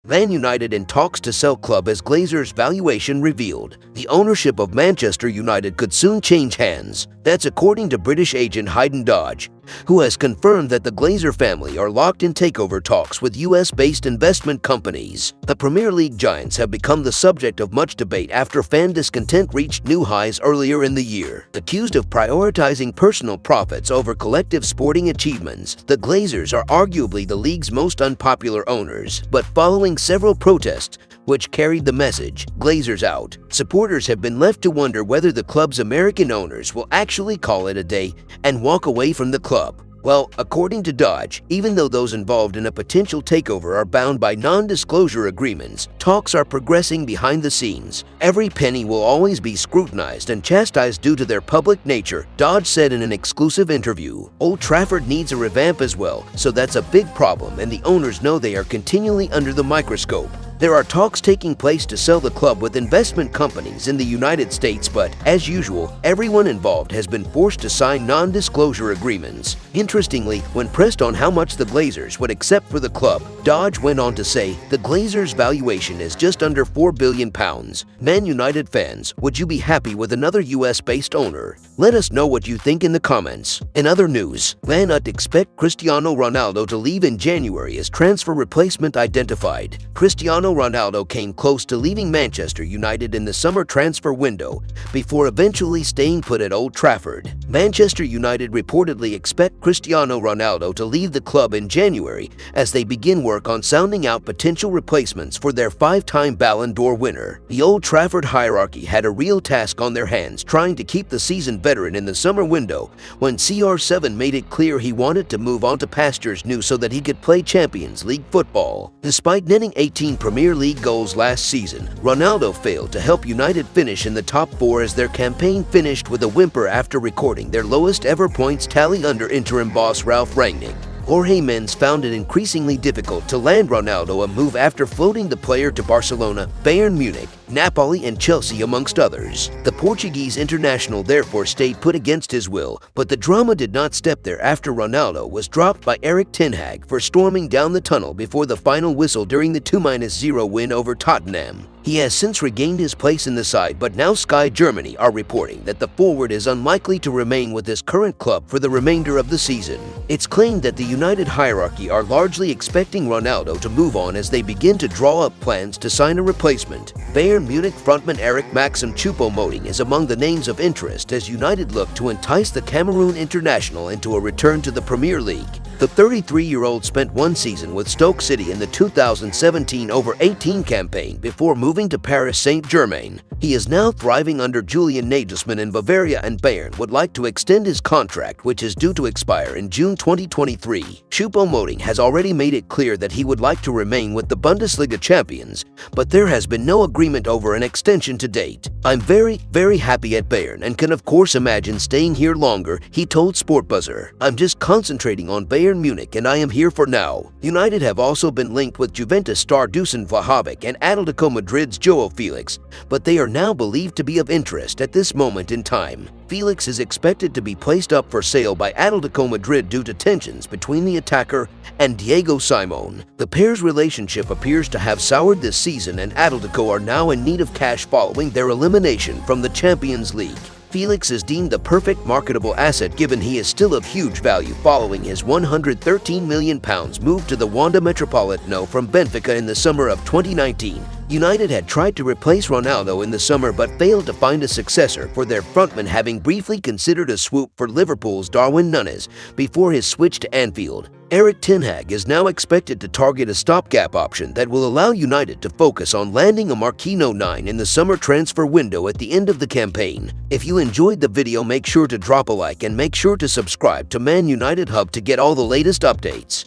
Man United in talks to sell club as Glazers valuation revealed. The ownership of Manchester United could soon change hands. That's according to British agent Haydn Dodge, who has confirmed that the Glazer family are locked in takeover talks with US-based investment companies. The Premier League giants have become the subject of much debate after fan discontent reached new highs earlier in the year. Accused of prioritizing personal profits over collective sporting achievements, the Glazers are arguably the league's most unpopular owners. But following several protests, which carried the message, Glazers out, supporters have been left to wonder whether the club's American owners will actually call it a day and walk away from the club. Well, according to Dodge, even though those involved in a potential takeover are bound by non-disclosure agreements, talks are progressing behind the scenes. Every penny will always be scrutinized and chastised due to their public nature, Dodge said in an exclusive interview. Old Trafford needs a revamp as well, so that's a big problem, and the owners know they are continually under the microscope. There are talks taking place to sell the club with investment companies in the United States, but, as usual, everyone involved has been forced to sign non-disclosure agreements. Interestingly, when pressed on how much the Glazers would accept for the club, Dodge went on to say, "The Glazers' valuation is just under £4 billion. Man United fans, would you be happy with another US-based owner? Let us know what you think in the comments." In other news, Man Ut expect Cristiano Ronaldo to leave in January as transfer replacement identified. Cristiano Ronaldo came close to leaving Manchester United in the summer transfer window before eventually staying put at Old Trafford. Manchester United reportedly expect Cristiano Ronaldo to leave the club in January as they begin work on sounding out potential replacements for their five-time Ballon d'Or winner. The Old Trafford hierarchy had a real task on their hands trying to keep the seasoned veteran in the summer window when CR7 made it clear he wanted to move on to pastures new so that he could play Champions League football. Despite netting 18 Premier League goals last season, Ronaldo failed to help United finish in the top four as their campaign finished with a whimper after recording their lowest ever points tally under interim boss Ralf Rangnick. Jorge Mendes found it increasingly difficult to land Ronaldo a move after floating the player to Barcelona, Bayern Munich, Napoli and Chelsea amongst others. The Portuguese international therefore stayed put against his will, but the drama did not stop there after Ronaldo was dropped by Erik ten Hag for storming down the tunnel before the final whistle during the 2-0 win over Tottenham. He has since regained his place in the side, but now Sky Germany are reporting that the forward is unlikely to remain with his current club for the remainder of the season. It's claimed that the United hierarchy are largely expecting Ronaldo to move on as they begin to draw up plans to sign a replacement. Bayern Munich frontman Eric Maxim Choupo-Moting is among the names of interest as United look to entice the Cameroon international into a return to the Premier League. The 33-year-old spent one season with Stoke City in the 2017 over-18 campaign before moving to Paris Saint-Germain. He is now thriving under Julian Nagelsmann in Bavaria, and Bayern would like to extend his contract, which is due to expire in June 2023. Choupo-Moting has already made it clear that he would like to remain with the Bundesliga champions, but there has been no agreement over an extension to date. "I'm very happy at Bayern and can of course imagine staying here longer," he told Sportbuzzer. "I'm just concentrating on Bayern Munich and I am here for now." United have also been linked with Juventus star Dusan Vlahovic and Atletico Madrid's Joao Felix, but they are now believed to be of interest at this moment in time. Felix is expected to be placed up for sale by Atletico Madrid due to tensions between the attacker and Diego Simon. The pair's relationship appears to have soured this season, and Atletico are now in need of cash following their elimination from the Champions League. Felix is deemed the perfect marketable asset given he is still of huge value following his £113 million move to the Wanda Metropolitano from Benfica in the summer of 2019. United had tried to replace Ronaldo in the summer but failed to find a successor for their frontman, having briefly considered a swoop for Liverpool's Darwin Núñez before his switch to Anfield. Erik ten Hag is now expected to target a stopgap option that will allow United to focus on landing a marquee No. 9 in the summer transfer window at the end of the campaign. If you enjoyed the video, make sure to drop a like and make sure to subscribe to Man United Hub to get all the latest updates.